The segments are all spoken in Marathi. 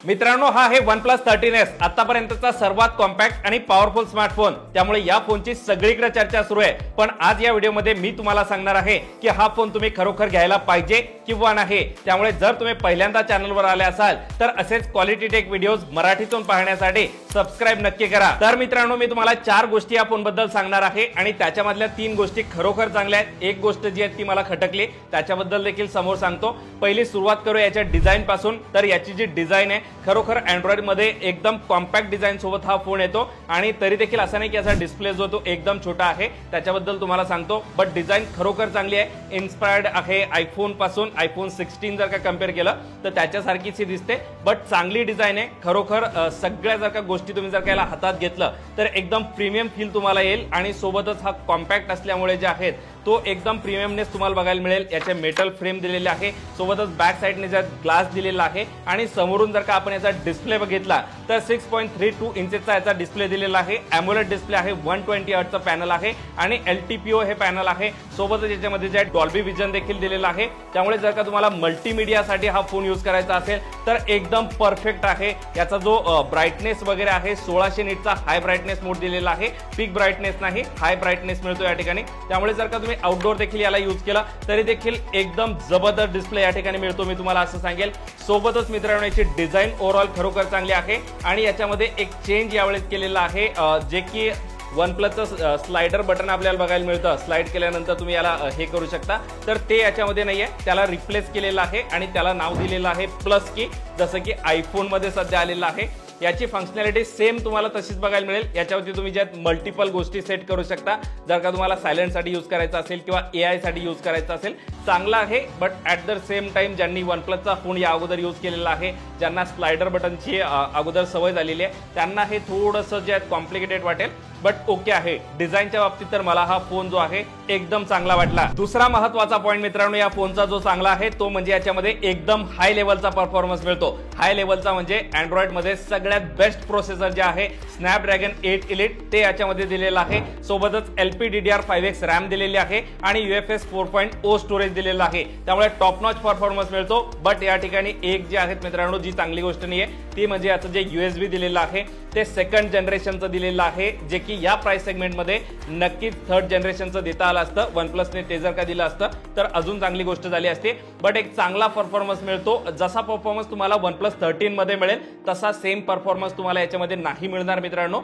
मित्रांनो, हा आहे OnePlus 13S आतापर्यंतचा सर्वात कॉम्पॅक्ट आणि पॉवरफुल स्मार्टफोन। त्यामुळे या फोनची सगळीकडे चर्चा सुरू आहे। पण आज या व्हिडिओमध्ये मी तुम्हाला सांगणार आहे की हा फोन तुम्ही खरोखर घ्यायला पाहिजे किंवा नाही। त्यामुळे जर तुम्ही पहिल्यांदा चॅनलवर आले असाल तर असेच क्वालिटी टेक व्हिडिओज मराठीतून पाहण्यासाठी सबस्क्राइब नक्की करा। तर मित्रांनो, मी तुम्हाला 4 गोष्टी या फोन बद्दल सांगणार आहे आणि त्याच्यामधल्या 3 गोष्टी खरोखर चांगल्या आहेत। एक गोष्ट जी आहे ती मला खटकली, त्याच्याबद्दल देखील समोर सांगतो। पहिली सुरुवात करू याच्या डिझाइन पासून। तर याची जी डिझाइन आहे खरोखर अँड्रॉइड मध्ये एकदम कॉम्पॅक्ट डिझाइन सोबत हा फोन येतो आणि तरी देखील असं नाही की याचा डिस्प्ले जो तो एकदम छोटा आहे, त्याच्याबद्दल तुम्हाला सांगतो। बट डिझाइन खरोखर चांगली आहे, इन्स्पायर्ड आहे आयफोन पासून। आयफोन 16 जर का कंपेअर केलं तर त्याच्यासारखीच ही दिसते। बट चांगली डिझाइन आहे खरोखर। सगळ्या जर का गोष्टी तुम्ही जर का हातात घेतलं तर एकदम प्रीमियम फील तुम्हाला येईल आणि सोबतच हा कॉम्पॅक्ट असल्यामुळे जे आहेत तो एकदम प्रीमियमनेस तुम्हाला बघायला मिळेल। याचे मेटल फ्रेम दिलेले आहे, सोबतच बॅक साइडने ज्यात ग्लास दिलेला आहे आणि समोरून जर का आपण याचा डिस्प्ले बघितला तर 6.32 इंचचा याचा डिस्प्ले दिलेला आहे। एमोलेड डिस्प्ले आहे, 120 हर्ट्जचा पॅनल आहे आणि LTPO हे पॅनल आहे। सोबतच याच्यामध्ये जे डॉल्बी विजन देखील दिलेला आहे। त्यामुळे जर का तुम्हाला मल्टीमीडियासाठी हा फोन यूज करायचा असेल तर एकदम परफेक्ट आहे। याचा जो ब्राइटनेस वगैरे आहे 1600 निटचा हाय ब्राइटनेस मोड दिलेला आहे। पीक ब्राइटनेस नाही, हाय ब्राइटनेस मिळतो या ठिकाणी। त्यामुळे जर का तुम्ही आउटडोर देखील याला यूज केला तरी देखील एकदम जबरदस्त डिस्प्ले या ठिकाणी मिळतो, मी तुम्हाला असं सांगेल। सोबतच मित्रांनो, याची डिझाइन ओव्हरऑल खरोखर चांगली आहे आणि याच्यामध्ये एक चेंज यावेळेस केलेला आहे, जे की OnePlusचं स्लाइडर बटन आपल्याला बघायला मिळतं। स्लाइड केल्यानंतर तुम्ही याला हे करू शकता, तर ते याच्यामध्ये नाहीये, त्याला रिप्लेस केलेलं आहे आणि त्याला नाव दिलेलं आहे प्लस की, जसं की आयफोन मध्ये सध्या आलेलं आहे। याची फंक्शनॅलिटी सेम तुम्हाला तशीच बघायला मिळेल। याच्यावरती तुम्ही ज्यात मल्टिपल गोष्टी सेट करू शकता। जर का तुम्हाला सायलेंट साठी यूज करायचा असेल किंवा AI साठी यूज करायचा असेल, चांगला आहे। But at the same time ज्यांनी OnePlusचा फोन या अगोदर यूज केलेला आहे, ज्यांना स्लाइडर बटनची अगोदर सवय झालेली आहे, त्यांना हे थोडंसं जे कॉम्प्लिकेटेड वाटेल, बट ओके आहे। डिझाईनच्या बाबतीत तर मला हा फोन जो आहे एकदम चांगला वाटला। दुसरा महत्त्वाचा पॉईंट मित्रांनो या फोनचा जो चांगला आहे तो म्हणजे याच्यामध्ये एकदम हाय लेवलचा परफॉर्मन्स मिळतो। हाय लेवलचा म्हणजे अँड्रॉइड मध्ये सगळ्यात बेस्ट प्रोसेसर जे आहे स्नॅपड्रॅगन 8 एलिट ते याच्यामध्ये दिलेलं आहे। सोबतच LPDDR5X रॅम दिलेली आहे आणि UFS 4.0 स्टोरेज दिलेलं आहे। त्यामुळे टॉप नॉच परफॉर्मन्स मिळतो। बट या ठिकाणी एक जे आहेत मित्रांनो, जी चांगली गोष्ट नाहीये ती म्हणजे याचं जे USB दिलेलं आहे ते सेकंड जनरेशनचं दिलेलं आहे, जे की या प्राइस सेगमेंटमध्ये नक्कीच थर्ड जनरेशनचं देता आलं असतं। OnePlusने ते जर का दिलं असतं तर अजून चांगली गोष्ट झाली असती। बट एक चांगला परफॉर्मन्स मिळतो। जसा परफॉर्मन्स तुम्हाला OnePlus 13 मध्ये मिळेल तसा सेम परफॉर्मन्स तुम्हाला याच्यामध्ये नाही मिळणार मित्रांनो।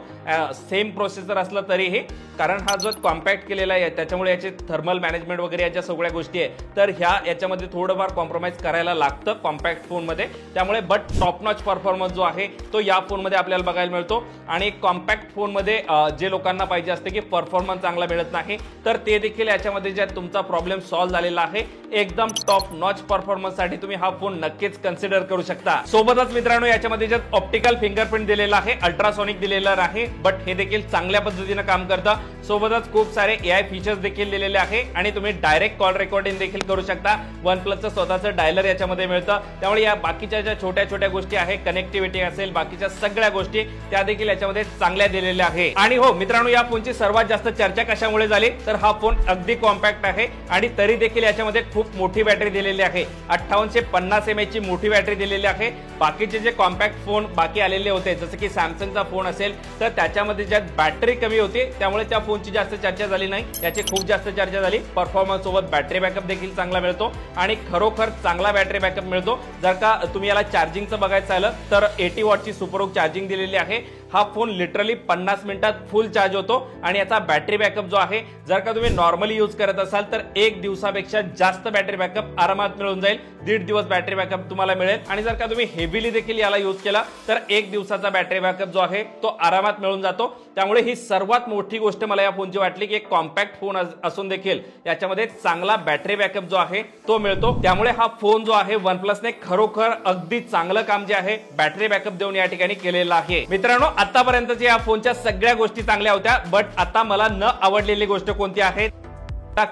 सेम प्रोसेसर असलं तरीही, कारण हा जो कॉम्पॅक्ट केलेला आहे त्याच्यामुळे याचे थर्मल मॅनेजमेंट वगैरे याच्या सगळ्या गोष्टी आहेत, तर याच्यामध्ये थोडंफार कॉम्प्रोमाइज करायला लागतं कॉम्पॅक्ट फोनमध्ये। त्यामुळे बट टॉप नॉच परफॉर्मन्स जो आहे तो या फोनमध्ये आपल्याला बघायला मिळतो। आणि कॉम्पॅक्ट फोनमध्ये जे लोकांना पाहिजे असते की परफॉर्मन्स चांगला मिळत नाही, तर ते देखील याच्यामध्ये जे तुमचा प्रॉब्लेम सॉल्व्ह झालेला आहे, एकदम टॉप नॉच परफॉर्मन्स साठी तुम्ही हा फोन नक्कीच कन्सिडर करू शकता। सोबतच मित्रांनो, याच्यामध्ये जे ऑप्टिकल फिंगरप्रिंट दिलेला आहे, अल्ट्रासोनिक दिलेलं आहे, बट हे देखील चांगल्या पद्धतीने काम करतं। सोबतच खूप सारे AI फीचर्स देखील दिलेले आहे आणि तुम्ही डायरेक्ट कॉल रेकॉर्डिंग देखील करू शकता। OnePlusचं स्वतःचं डायलर याच्यामध्ये मिळतं। त्यामुळे या बाकीच्या ज्या छोट्या छोट्या गोष्टी आहे, कनेक्टिव्हिटी असेल, बाकीच्या सगळ्या गोष्टी त्या देखील याच्यामध्ये चांगल्या दिलेल्या आहे। आणि हो मित्रांनो, या फोनची सर्वात जास्त चर्चा कशामुळे झाली तर हा फोन अगदी कॉम्पॅक्ट आहे आणि तरी देखील याच्यामध्ये खूप मोठी बॅटरी दिलेली आहे। 5850 mAh ची मोठी बॅटरी दिलेली आहे। बाकीचे जे कॉम्पॅक्ट फोन बाकी आलेले होते, जसं की सॅमसंगचा फोन असेल तर त्याच्यामध्ये ज्यात बॅटरी कमी होती त्यामुळे त्या फोनची जास्त चर्चा झाली नाही। याची खूप जास्त चर्चा झाली परफॉर्मन्स सोबत बॅटरी बॅकअप देखील चांगला मिळतो आणि खरोखर चांगला बॅटरी बॅकअप मिळतो। जर का तुम्ही याला चार्जिंगचं बघायचं झालं तर 80 वॉटची सुपरहुक चार्जिंग दिलेली आहे। हा फोन लिटरली 50 मिनिटात फुल चार्ज होतो आणि याचा बॅटरी बॅकअप जो आहे, जर का तुम्ही नॉर्मली यूज करत असाल तर 1 दिवसापेक्षा जास्त बॅटरी बॅकअप आरामात मिळून जाईल। 1.5 दिवस बॅटरी बॅकअप तुम्हाला मिळेल आणि जर का तुम्ही हेवीली देखील याला यूज केला तर 1 दिवसाचा बॅटरी बॅकअप जो आहे तो आरामात मिळून जातो। त्यामुळे ही सर्वात मोठी गोष्ट मला या फोनची वाटली की एक कॉम्पॅक्ट फोन असून देखील याच्यामध्ये चांगला बॅटरी बॅकअप जो आहे तो मिळतो। त्यामुळे हा फोन जो आहे OnePlusने खरोखर अगदी चांगलं काम जे आहे बॅटरी बॅकअप देऊन या ठिकाणी केलेलं आहे। मित्रांनो, आतापर्यंतच्या या फोनच्या सगळ्या गोष्टी चांगल्या होत्या, बट आता मला न आवडलेली गोष्ट कोणती आहे?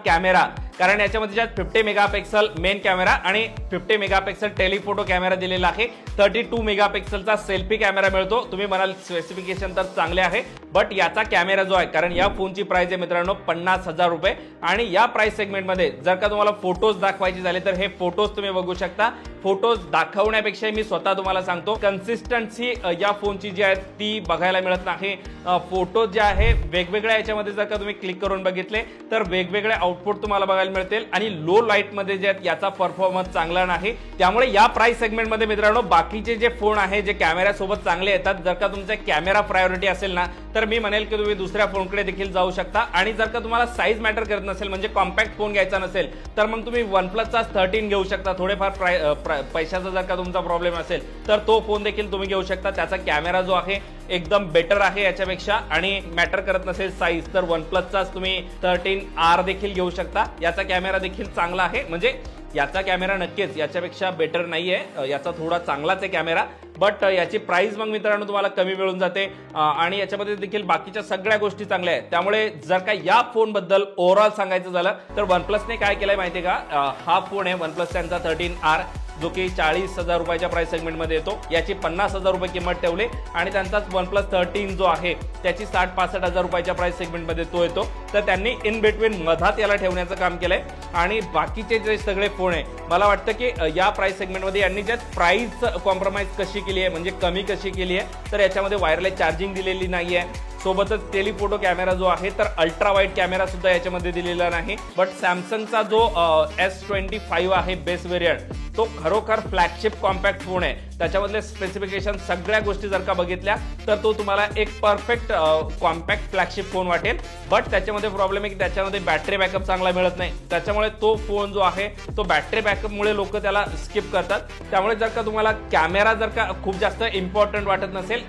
कॅमेरा। कारण याच्यामध्ये ज्यात 50 मेगापिक्सल मेन कॅमेरा आणि 50 मेगापिक्सल टेलिफोटो कॅमेरा दिलेला आहे. 32 मेगापिक्सलचा सेल्फी कॅमेरा मिळतो. तुम्ही म्हणाल स्पेसिफिकेशन तर चांगले आहे, बट याचा कॅमेरा जो आहे, कारण या फोनची प्राइस आहे मित्रांनो 50,000 रुपये. आणि या प्राइस सेगमेंटमध्ये जर का तुम्हाला फोटोज दाखवायचे झाले तर हे फोटोज तुम्ही बघू शकता. फोटोज दाखवण्यापेक्षा मी स्वतः तुम्हाला सांगतो, कन्सिस्टन्सी या फोनची जी आहे ती बघायला मिळत नाही. फोटो जे आहे वेगवेगळ्या याच्यामध्ये जर का तुम्ही क्लिक करून बघितले तर वेगवेगळे आउटपुट तुम्हाला बघायला मिळतील आणि लो लाईट मध्ये जे आहेत याचा परफॉर्मन्स चांगला नाही. त्यामुळे या प्राइस सेगमेंटमध्ये मित्रांनो बाकीचे जे फोन आहे जे कॅमेरा सोबत चांगले येतात, जर का तुमचा कॅमेरा प्रायोरिटी असेल ना तर मी म्हणेल की तुम्ही दुसऱ्या फोनकडे देखील जाऊ शकता. आणि जर का तुम्हाला साईज मॅटर करत नसेल, म्हणजे कॉम्पॅक्ट फोन घ्यायचा नसेल, तर मग तुम्ही OnePlusचा 13 घेऊ शकता. थोडेफार पैशाचा जर का तुमचा प्रॉब्लेम असेल तर तो फोन देखील तुम्ही घेऊ शकता. त्याचा कॅमेरा जो आहे एकदम बेटर आहे याच्यापेक्षा. आणि मॅटर करत नसेल साईज तर OnePlusचाच तुम्ही 13R देखील घेऊ शकता. याचा कॅमेरा देखील चांगला आहे, म्हणजे याचा कॅमेरा नक्कीच याच्यापेक्षा बेटर नाहीये, याचा थोडा चांगलाच आहे कॅमेरा, बट याची प्राइस मग मित्रांनो तुम्हाला कमी मिळून जाते. आणि याच्यामध्ये देखील बाकीच्या सगळ्या गोष्टी चांगल्या आहेत. त्यामुळे जर का या फोन बद्दल ओव्हरऑल सांगायचं झालं तर OnePlusने काय केलंय माहितीये का, हा फोन आहे OnePlus त्यांचा 13R, जो की 40,000 रुपयाच्या प्राइस सेगमेंटमध्ये येतो. याची 50,000 रुपये किंमत ठेवली आणि त्यांचाच OnePlus 13 जो आहे त्याची 60-65,000 रुपयाच्या प्राइस सेगमेंटमध्ये तो येतो. तर त्यांनी इन बिटवीन मधात याला ठेवण्याचं काम केलंय. आणि बाकीचे जे सगळे फोन आहे, मला वाटतं की या प्राइस सेगमेंटमध्ये यांनी ज्यात प्राइस कॉम्प्रोमाइज कशी केली आहे, म्हणजे कमी कशी केली आहे, तर याच्यामध्ये वायरलेस चार्जिंग दिलेली नाहीये. सोबतच टेलिफोटो कॅमेरा जो आहे तर अल्ट्रा वाईड कॅमेरा सुद्धा याच्यामध्ये दिलेला नाही. बट सॅमसंगचा जो S25 आहे बेस व्हेरियंट, तो खरोखर फ्लॅगशिप कॉम्पॅक्ट फोन आहे. त्याच्यामधले स्पेसिफिकेशन सगळ्या गोष्टी जर का बघितल्या तर तो तुम्हाला एक परफेक्ट कॉम्पॅक्ट फ्लॅगशिप फोन वाटेल. बट त्याच्यामध्ये प्रॉब्लेम आहे की त्याच्यामध्ये बॅटरी बॅकअप चांगला मिळत नाही. त्याच्यामुळे तो फोन जो आहे तो बॅटरी बॅकअपमुळे लोक त्याला स्किप करतात. त्यामुळे जर का तुम्हाला कॅमेरा जर का खूप जास्त इम्पॉर्टंट वाटत नसेल,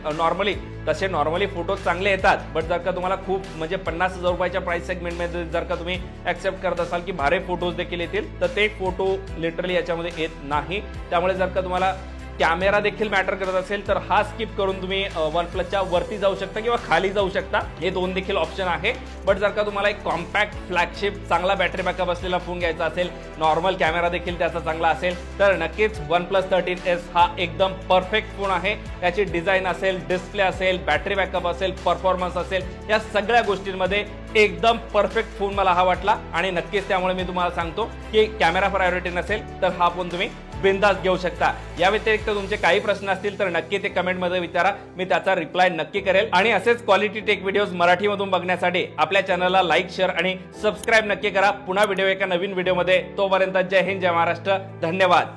तसे नॉर्मली फोटो चांगले येतात, बट जर का तुम्हाला खूप म्हणजे 50,000 रुपयाच्या प्राइस सेगमेंटमध्ये जर का तुम्ही ऍक्सेप्ट करत असाल की भारी फोटोज देखील येतील, तर ते फोटो लिटरली याच्यामध्ये येत नाही. त्यामुळे जर का तुम्हाला कॅमेरा देखील मॅटर करत असेल तर हा स्किप करून तुम्ही OnePlusच्या वरती जाऊ शकता किंवा खाली जाऊ शकता. हे दोन देखील ऑप्शन आहे. बट जर का तुम्हाला एक कॉम्पॅक्ट फ्लॅगशिप चांगला बॅटरी बॅकअप असलेला फोन घ्यायचा असेल, नॉर्मल कॅमेरा देखील त्याचा चांगला असेल, तर नक्कीच OnePlus 13S हा एकदम परफेक्ट फोन आहे. त्याची डिझाईन असेल, डिस्प्ले असेल, बॅटरी बॅकअप असेल, परफॉर्मन्स असेल, या सगळ्या गोष्टींमध्ये एकदम परफेक्ट फोन मला हा वाटला. आणि नक्कीच त्यामुळे मी तुम्हाला सांगतो की कॅमेरा प्रायोरिटी नसेल तर हा फोन तुम्ही बिंदास घेऊ शकता. या व्यतिरिक्त तुमचे काही प्रश्न असतील तर नक्की ते कमेंटमध्ये विचारा, मी त्याचा रिप्लाय नक्की करेल. आणि असेच क्वालिटी टेक व्हिडिओज मराठीमधून बघण्यासाठी आपल्या चॅनलला लाईक, शेअर आणि सबस्क्राईब नक्की करा. पुन्हा व्हिडिओ एका नवीन व्हिडिओमध्ये. तोपर्यंत जय हिंद, जय महाराष्ट्र, धन्यवाद.